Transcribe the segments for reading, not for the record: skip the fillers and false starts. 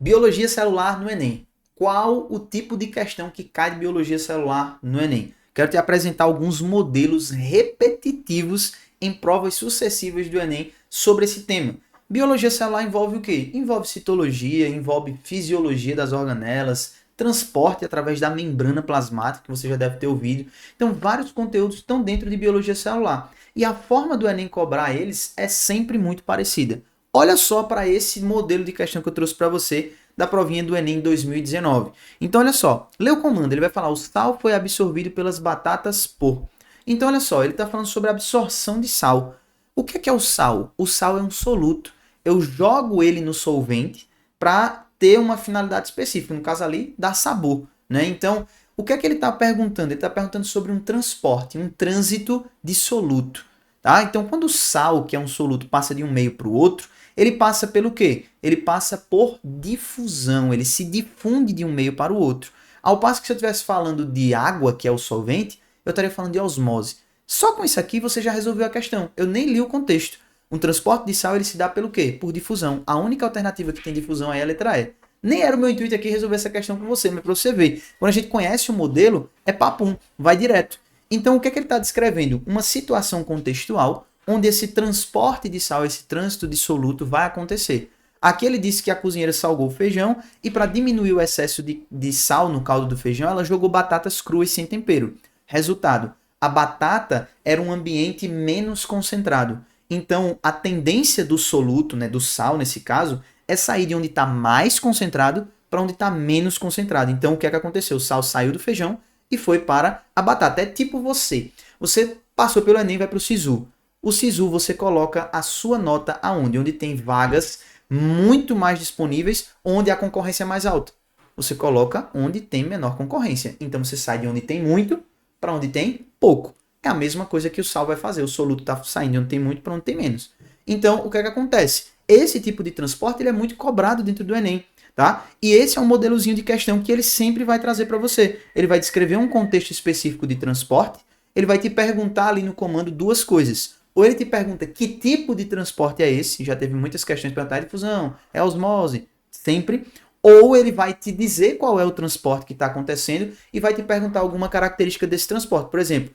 Biologia celular no Enem. Qual o tipo de questão que cai de biologia celular no Enem? Quero te apresentar alguns modelos repetitivos em provas sucessivas do Enem sobre esse tema. Biologia celular envolve o quê? Envolve citologia, envolve fisiologia das organelas, transporte através da membrana plasmática, que você já deve ter ouvido. Então, vários conteúdos estão dentro de biologia celular. E a forma do Enem cobrar eles é sempre muito parecida. Olha só para esse modelo de questão que eu trouxe para você da provinha do Enem 2019. Então, olha só, lê o comando, ele vai falar: o sal foi absorvido pelas batatas por. Então, olha só, ele está falando sobre a absorção de sal. O que é o sal? O sal é um soluto. Eu jogo ele no solvente para ter uma finalidade específica, no caso ali, dar sabor, né? Então, o que é que ele está perguntando? Ele está perguntando sobre um transporte, um trânsito de soluto. Tá? Então, quando o sal, que é um soluto, passa de um meio para o outro, ele passa pelo quê? Ele passa por difusão, ele se difunde de um meio para o outro. Ao passo que se eu estivesse falando de água, que é o solvente, eu estaria falando de osmose. Só com isso aqui você já resolveu a questão. Eu nem li o contexto. Um transporte de sal ele se dá pelo quê? Por difusão. A única alternativa que tem difusão aí é a letra E. Nem era o meu intuito aqui resolver essa questão com você, mas para você ver. Quando a gente conhece o modelo, é papum, vai direto. Então, o que é que ele está descrevendo? Uma situação contextual onde esse transporte de sal, esse trânsito de soluto vai acontecer. Aqui ele disse que a cozinheira salgou o feijão e para diminuir o excesso de sal no caldo do feijão, ela jogou batatas cruas sem tempero. Resultado, a batata era um ambiente menos concentrado. Então, a tendência do soluto, né, do sal nesse caso, é sair de onde está mais concentrado para onde está menos concentrado. Então, o que é que aconteceu? O sal saiu do feijão e foi para a batata. É tipo você. Você passou pelo Enem e vai para o SISU. O SISU você coloca a sua nota aonde? Onde tem vagas muito mais disponíveis, onde a concorrência é mais alta. Você coloca onde tem menor concorrência. Então você sai de onde tem muito para onde tem pouco. É a mesma coisa que o sal vai fazer. O soluto está saindo de onde tem muito para onde tem menos. Então, o que é que acontece? Esse tipo de transporte ele é muito cobrado dentro do Enem. Tá? E esse é um modelozinho de questão que ele sempre vai trazer para você. Ele vai descrever um contexto específico de transporte, ele vai te perguntar ali no comando duas coisas. Ou ele te pergunta que tipo de transporte é esse, já teve muitas questões para perguntar, difusão, é osmose, sempre. Ou ele vai te dizer qual é o transporte que está acontecendo e vai te perguntar alguma característica desse transporte. Por exemplo,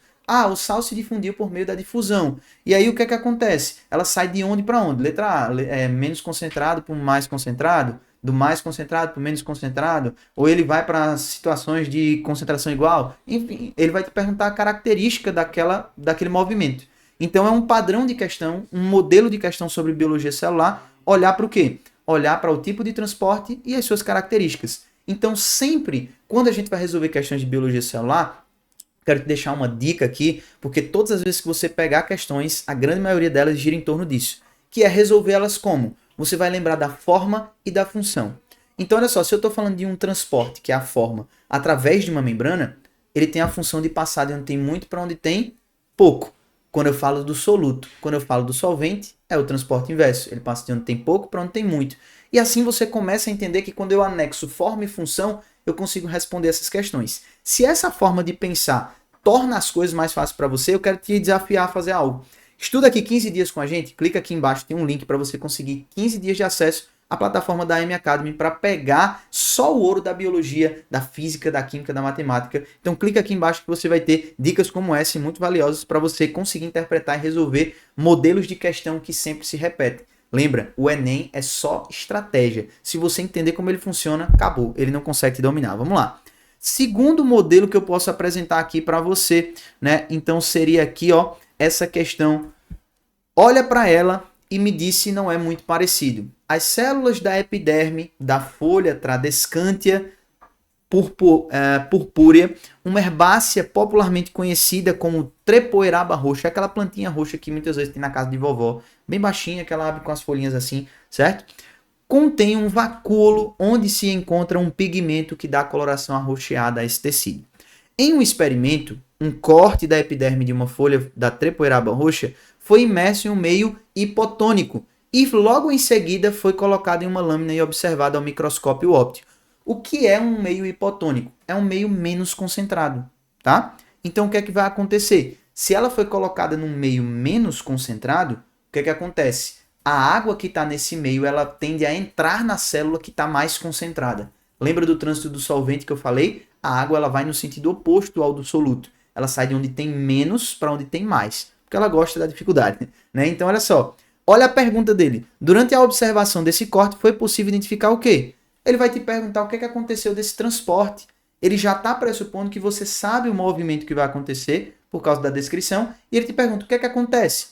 o sal se difundiu por meio da difusão. E aí o que é que acontece? Ela sai de onde para onde? Letra A, é menos concentrado para mais concentrado, do mais concentrado para o menos concentrado, ou ele vai para situações de concentração igual. Enfim, ele vai te perguntar a característica daquele movimento. Então é um padrão de questão, um modelo de questão sobre biologia celular, olhar para o quê? Olhar para o tipo de transporte e as suas características. Então sempre, quando a gente vai resolver questões de biologia celular, quero te deixar uma dica aqui, porque todas as vezes que você pegar questões, a grande maioria delas gira em torno disso, que é resolver elas como? Você vai lembrar da forma e da função. Então, olha só, se eu estou falando de um transporte, que é a forma, através de uma membrana, ele tem a função de passar de onde tem muito para onde tem pouco. Quando eu falo do soluto, quando eu falo do solvente, é o transporte inverso. Ele passa de onde tem pouco para onde tem muito. E assim você começa a entender que quando eu anexo forma e função, eu consigo responder essas questões. Se essa forma de pensar torna as coisas mais fáceis para você, eu quero te desafiar a fazer algo. Estuda aqui 15 dias com a gente, clica aqui embaixo, tem um link para você conseguir 15 dias de acesso à plataforma da M Academy para pegar só o ouro da biologia, da física, da química, da matemática. Então clica aqui embaixo que você vai ter dicas como essa muito valiosas para você conseguir interpretar e resolver modelos de questão que sempre se repetem. Lembra, o Enem é só estratégia. Se você entender como ele funciona, acabou. Ele não consegue te dominar. Vamos lá. Segundo modelo que eu posso apresentar aqui para você, né? Então seria aqui, ó, essa questão. Olha para ela e me diz se não é muito parecido. As células da epiderme da folha Tradescantia purpúrea, uma herbácea popularmente conhecida como trepoeraba roxa, aquela plantinha roxa que muitas vezes tem na casa de vovó, bem baixinha, que ela abre com as folhinhas assim, certo? Contém um vacúolo onde se encontra um pigmento que dá coloração arroxeada a esse tecido. Em um experimento, um corte da epiderme de uma folha da trepoeraba roxa foi imerso em um meio hipotônico e logo em seguida foi colocado em uma lâmina e observado ao microscópio óptico. O que é um meio hipotônico? É um meio menos concentrado, tá? Então o que é que vai acontecer? Se ela foi colocada num meio menos concentrado, o que é que acontece? a água que está nesse meio, ela tende a entrar na célula que está mais concentrada. Lembra do trânsito do solvente que eu falei? A água ela vai no sentido oposto ao do soluto. Ela sai de onde tem menos para onde tem mais, porque ela gosta da dificuldade, né? Então, olha só. Olha a pergunta dele. Durante a observação desse corte, foi possível identificar o quê? Ele vai te perguntar o que aconteceu desse transporte. Ele já está pressupondo que você sabe o movimento que vai acontecer por causa da descrição, e ele te pergunta o que acontece.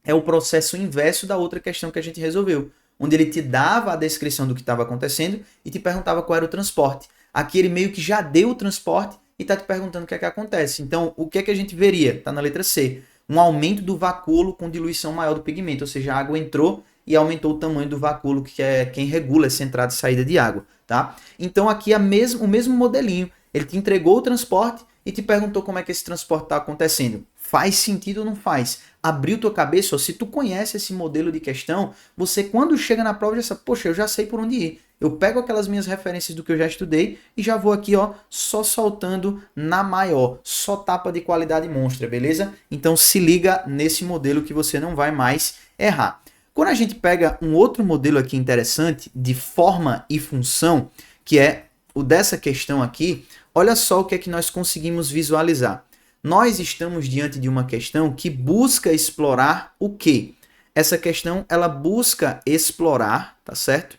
É o processo inverso da outra questão que a gente resolveu, onde ele te dava a descrição do que estava acontecendo e te perguntava qual era o transporte. Aqui ele meio que já deu o transporte e está te perguntando o que acontece. Então, o que a gente veria? Está na letra C. Um aumento do vacúolo com diluição maior do pigmento, ou seja, a água entrou e aumentou o tamanho do vacúolo, que é quem regula essa entrada e saída de água, tá? Então aqui é o mesmo modelinho, ele te entregou o transporte e te perguntou como é que esse transporte está acontecendo. Faz sentido ou não faz? Abriu tua cabeça, ó, se tu conhece esse modelo de questão, você quando chega na prova já sabe, poxa, eu já sei por onde ir. Eu pego aquelas minhas referências do que eu já estudei e já vou aqui, ó, só soltando na maior, só tapa de qualidade monstra, beleza? Então se liga nesse modelo que você não vai mais errar. Quando a gente pega um outro modelo aqui interessante de forma e função, que é o dessa questão aqui, olha só o que é que nós conseguimos visualizar. Nós estamos diante de uma questão que busca explorar o quê? Essa questão, ela busca explorar, tá certo?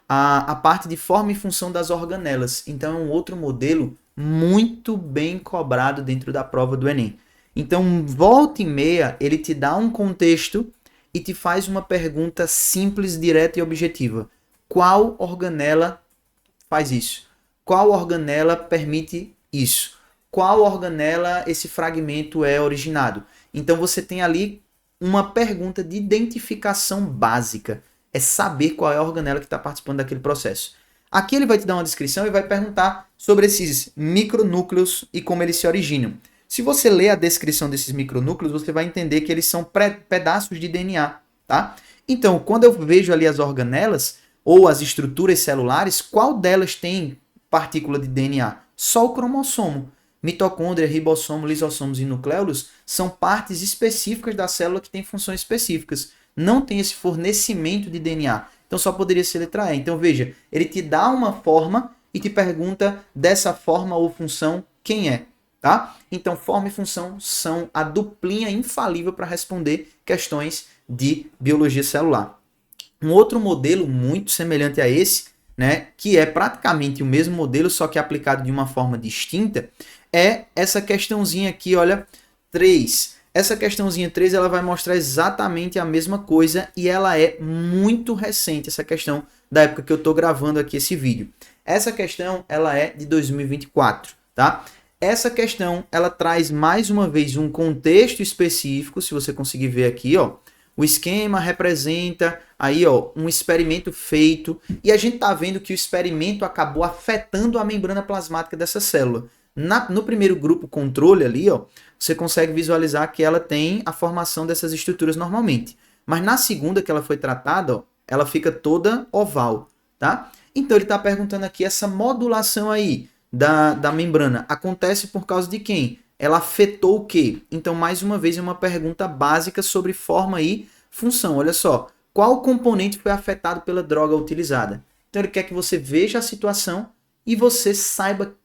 A parte de forma e função das organelas. Então, é um outro modelo muito bem cobrado dentro da prova do Enem. Então, volta e meia, ele te dá um contexto e te faz uma pergunta simples, direta e objetiva. Qual organela faz isso? Qual organela permite isso? Qual organela esse fragmento é originado? Então, você tem ali uma pergunta de identificação básica. É saber qual é a organela que está participando daquele processo. Aqui ele vai te dar uma descrição e vai perguntar sobre esses micronúcleos e como eles se originam. Se você ler a descrição desses micronúcleos, você vai entender que eles são pedaços de DNA, tá? Então, quando eu vejo ali as organelas ou as estruturas celulares, qual delas tem partícula de DNA? Só o cromossomo. Mitocôndria, ribossomo, lisossomos e nucleolos são partes específicas da célula que têm funções específicas. Não tem esse fornecimento de DNA. Então só poderia ser letra E. Então veja, ele te dá uma forma e te pergunta dessa forma ou função quem é, tá? Então forma e função são a duplinha infalível para responder questões de biologia celular. Um outro modelo muito semelhante a esse, né, que é praticamente o mesmo modelo, só que aplicado de uma forma distinta, é essa questãozinha aqui, olha, 3. Essa questãozinha 3 ela vai mostrar exatamente a mesma coisa e ela é muito recente, essa questão da época que eu estou gravando aqui esse vídeo. Essa questão ela é de 2024, tá? Essa questão ela traz mais uma vez um contexto específico, se você conseguir ver aqui, ó. O esquema representa aí, ó, um experimento feito e a gente está vendo que o experimento acabou afetando a membrana plasmática dessa célula. No primeiro grupo controle ali, ó, você consegue visualizar que ela tem a formação dessas estruturas normalmente. Mas na segunda que ela foi tratada, ó, ela fica toda oval, tá? Então ele está perguntando aqui, essa modulação aí da membrana acontece por causa de quem? Ela afetou o quê? Então, mais uma vez, é uma pergunta básica sobre forma e função. Olha só, qual componente foi afetado pela droga utilizada? Então ele quer que você veja a situação e você saiba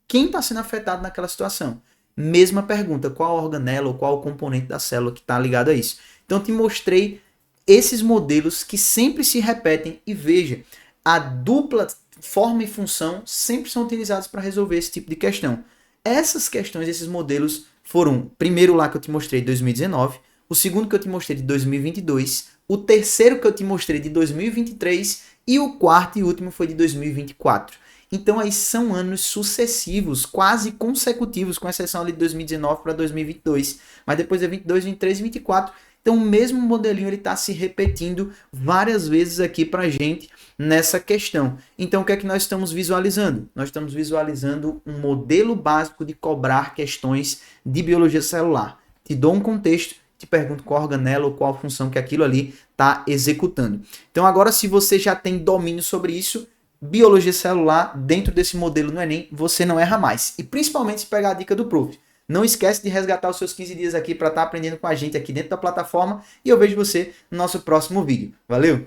quem está sendo afetado naquela situação. Mesma pergunta, qual organela ou qual componente da célula que está ligado a isso. Então eu te mostrei esses modelos que sempre se repetem e veja, a dupla forma e função sempre são utilizados para resolver esse tipo de questão. Essas questões, esses modelos foram, primeiro lá que eu te mostrei de 2019, o segundo que eu te mostrei de 2022, o terceiro que eu te mostrei de 2023 e o quarto e último foi de 2024. Então aí são anos sucessivos, quase consecutivos, com exceção ali de 2019 para 2022. Mas depois é 22, 23 e 24. Então o mesmo modelinho ele está se repetindo várias vezes aqui para a gente nessa questão. Então o que é que nós estamos visualizando? Nós estamos visualizando um modelo básico de cobrar questões de biologia celular. Te dou um contexto, te pergunto qual organela ou qual função que aquilo ali está executando. Então agora se você já tem domínio sobre isso, biologia celular, dentro desse modelo no Enem, você não erra mais. E principalmente se pegar a dica do prof. Não esquece de resgatar os seus 15 dias aqui para estar aprendendo com a gente aqui dentro da plataforma e eu vejo você no nosso próximo vídeo. Valeu!